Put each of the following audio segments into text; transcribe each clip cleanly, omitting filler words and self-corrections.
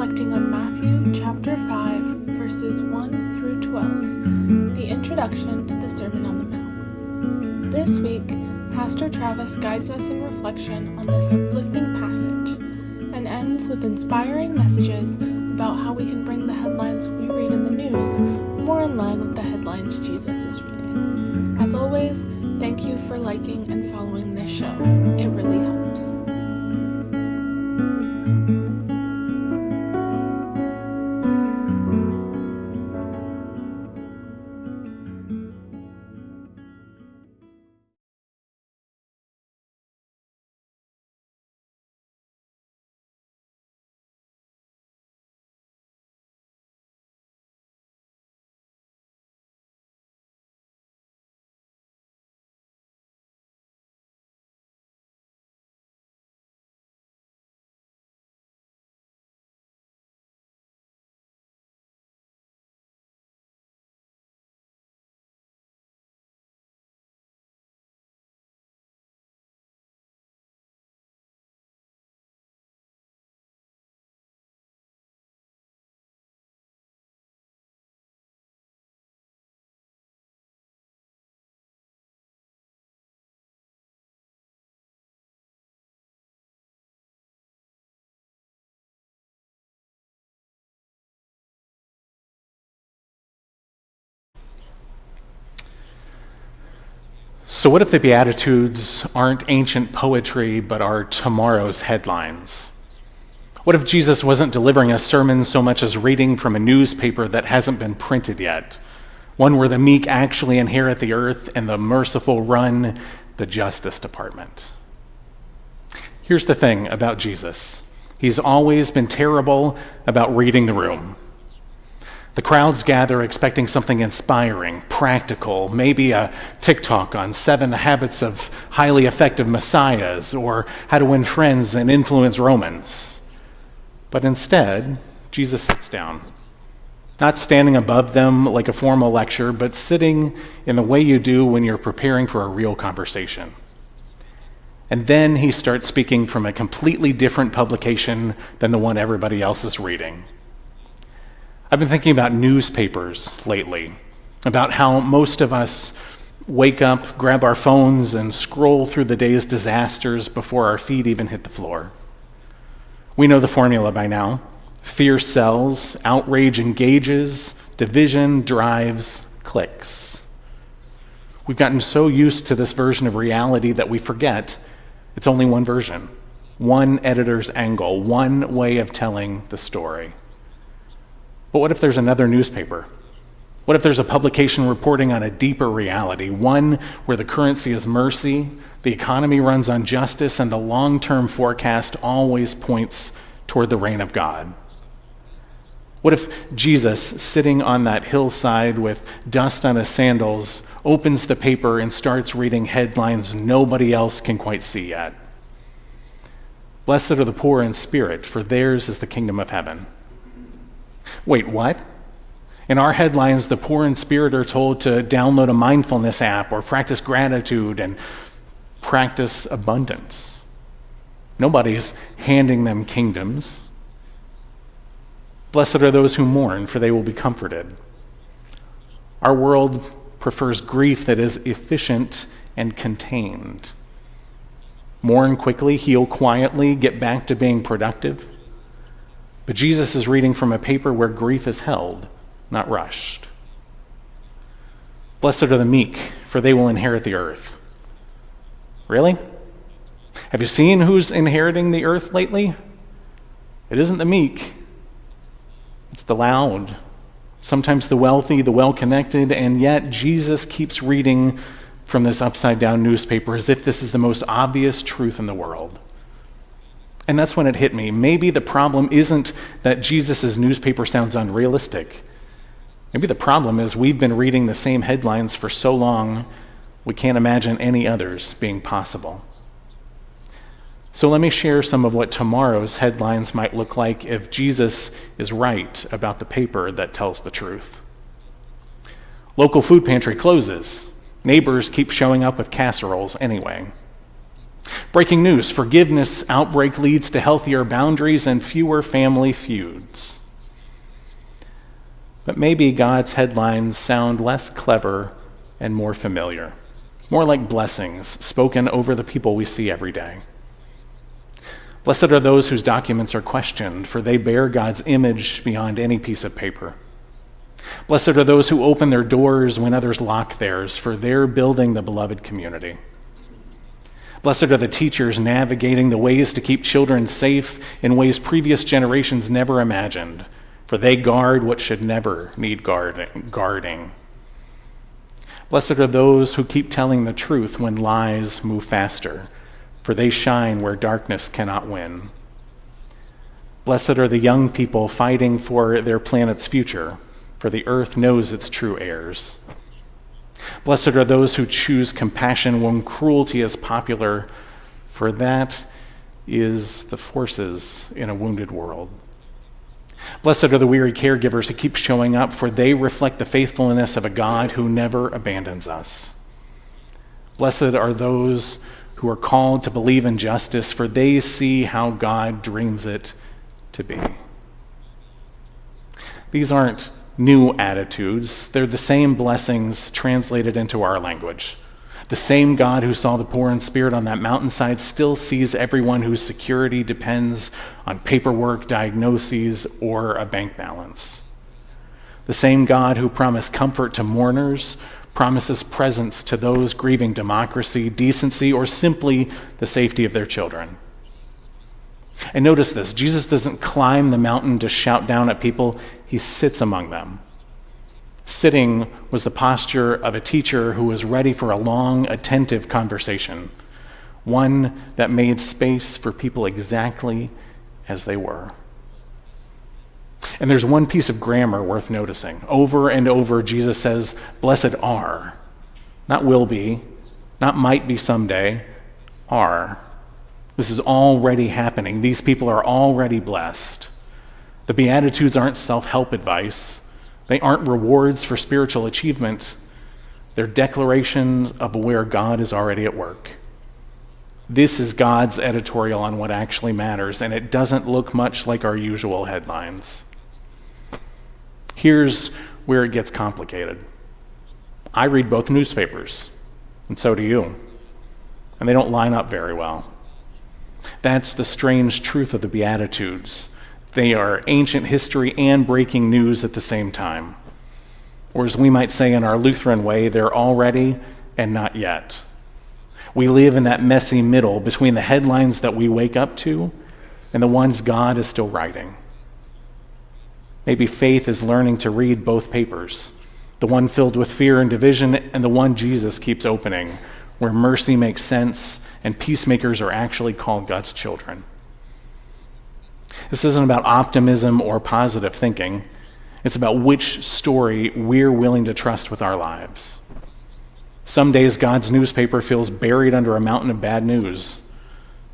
reflecting on Matthew chapter 5, verses 1 through 12, the introduction to the Sermon on the Mount. This week, Pastor Travis guides us in reflection on this uplifting passage and ends with inspiring messages about how we can bring the headlines we read in the news more in line with the headlines Jesus is reading. As always, thank you for liking and following this show. It really helps. So what if the beatitudes aren't ancient poetry, but are tomorrow's headlines? What if Jesus wasn't delivering a sermon so much as reading from a newspaper that hasn't been printed yet? One where the meek actually inherit the earth and the merciful run the Justice Department. Here's the thing about Jesus. He's always been terrible about reading the room. The crowds gather expecting something inspiring, practical, maybe a TikTok on 7 habits of highly effective messiahs or how to win friends and influence Romans. But instead, Jesus sits down, not standing above them like a formal lecture, but sitting in the way you do when you're preparing for a real conversation. And then he starts speaking from a completely different publication than the one everybody else is reading. I've been thinking about newspapers lately, about how most of us wake up, grab our phones, and scroll through the day's disasters before our feet even hit the floor. We know the formula by now. Fear sells, outrage engages, division drives clicks. We've gotten so used to this version of reality that we forget it's only one version, one editor's angle, one way of telling the story. But what if there's another newspaper? What if there's a publication reporting on a deeper reality, one where the currency is mercy, the economy runs on justice, and the long-term forecast always points toward the reign of God? What if Jesus, sitting on that hillside with dust on his sandals, opens the paper and starts reading headlines nobody else can quite see yet? Blessed are the poor in spirit, for theirs is the kingdom of heaven. Wait, what? In our headlines, the poor in spirit are told to download a mindfulness app or practice gratitude and practice abundance. Nobody's handing them kingdoms. Blessed are those who mourn, for they will be comforted. Our world prefers grief that is efficient and contained. Mourn quickly, heal quietly, get back to being productive. But Jesus is reading from a paper where grief is held, not rushed. Blessed are the meek, for they will inherit the earth. Really? Have you seen who's inheriting the earth lately? It isn't the meek. It's the loud, sometimes the wealthy, the well-connected, and yet Jesus keeps reading from this upside-down newspaper as if this is the most obvious truth in the world. And that's when it hit me. Maybe the problem isn't that Jesus' newspaper sounds unrealistic. Maybe the problem is we've been reading the same headlines for so long, we can't imagine any others being possible. So let me share some of what tomorrow's headlines might look like if Jesus is right about the paper that tells the truth. Local food pantry closes. Neighbors keep showing up with casseroles anyway. Breaking news: forgiveness outbreak leads to healthier boundaries and fewer family feuds. But maybe God's headlines sound less clever and more familiar, more like blessings spoken over the people we see every day. Blessed are those whose documents are questioned, for they bear God's image beyond any piece of paper. Blessed are those who open their doors when others lock theirs, for they're building the beloved community. Blessed are the teachers navigating the ways to keep children safe in ways previous generations never imagined, for they guard what should never need guarding. Blessed are those who keep telling the truth when lies move faster, for they shine where darkness cannot win. Blessed are the young people fighting for their planet's future, for the earth knows its true heirs. Blessed are those who choose compassion when cruelty is popular, for that is the forces in a wounded world. Blessed are the weary caregivers who keep showing up, for they reflect the faithfulness of a God who never abandons us. Blessed are those who are called to believe in justice, for they see how God dreams it to be. These aren't new attitudes. They're the same blessings translated into our language. The same God who saw the poor in spirit on that mountainside still sees everyone whose security depends on paperwork, diagnoses, or a bank balance. The same God who promised comfort to mourners promises presence to those grieving democracy, decency, or simply the safety of their children. And notice this: Jesus doesn't climb the mountain to shout down at people, he sits among them. Sitting was the posture of a teacher who was ready for a long, attentive conversation, one that made space for people exactly as they were. And there's one piece of grammar worth noticing. Over and over, Jesus says, blessed are. Not will be, not might be someday, are. This is already happening. These people are already blessed. The Beatitudes aren't self-help advice. They aren't rewards for spiritual achievement. They're declarations of where God is already at work. This is God's editorial on what actually matters, and it doesn't look much like our usual headlines. Here's where it gets complicated. I read both newspapers, and so do you, and they don't line up very well. That's the strange truth of the Beatitudes. They are ancient history and breaking news at the same time. Or as we might say in our Lutheran way, they're already and not yet. We live in that messy middle between the headlines that we wake up to and the ones God is still writing. Maybe faith is learning to read both papers, the one filled with fear and division and the one Jesus keeps opening, where mercy makes sense and peacemakers are actually called God's children. This isn't about optimism or positive thinking. It's about which story we're willing to trust with our lives. Some days, God's newspaper feels buried under a mountain of bad news.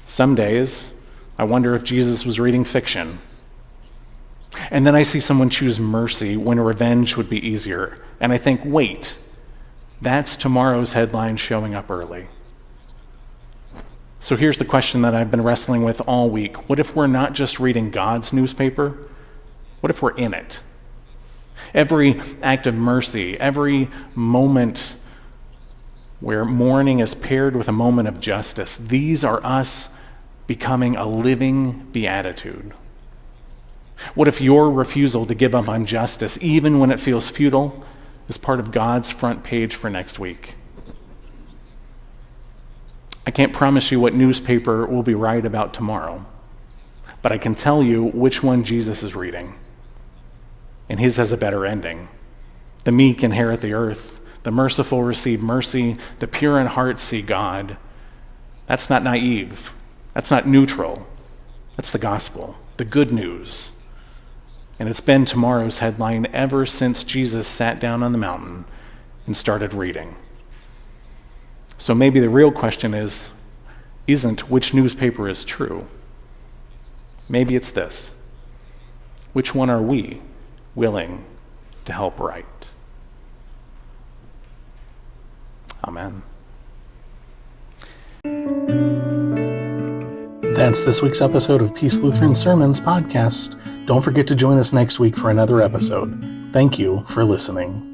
Some days, I wonder if Jesus was reading fiction. And then I see someone choose mercy when revenge would be easier. And I think, wait, that's tomorrow's headline showing up early. So here's the question that I've been wrestling with all week. What if we're not just reading God's newspaper? What if we're in it? Every act of mercy, every moment where mourning is paired with a moment of justice, these are us becoming a living beatitude. What if your refusal to give up on justice, even when it feels futile, is part of God's front page for next week? I can't promise you what newspaper will be right about tomorrow, but I can tell you which one Jesus is reading. And his has a better ending. The meek inherit the earth. The merciful receive mercy. The pure in heart see God. That's not naive. That's not neutral. That's the gospel, the good news. And it's been tomorrow's headline ever since Jesus sat down on the mountain and started reading. So maybe the real question isn't which newspaper is true. Maybe it's this: which one are we willing to help write? Amen. That's this week's episode of Peace Lutheran Sermons podcast. Don't forget to join us next week for another episode. Thank you for listening.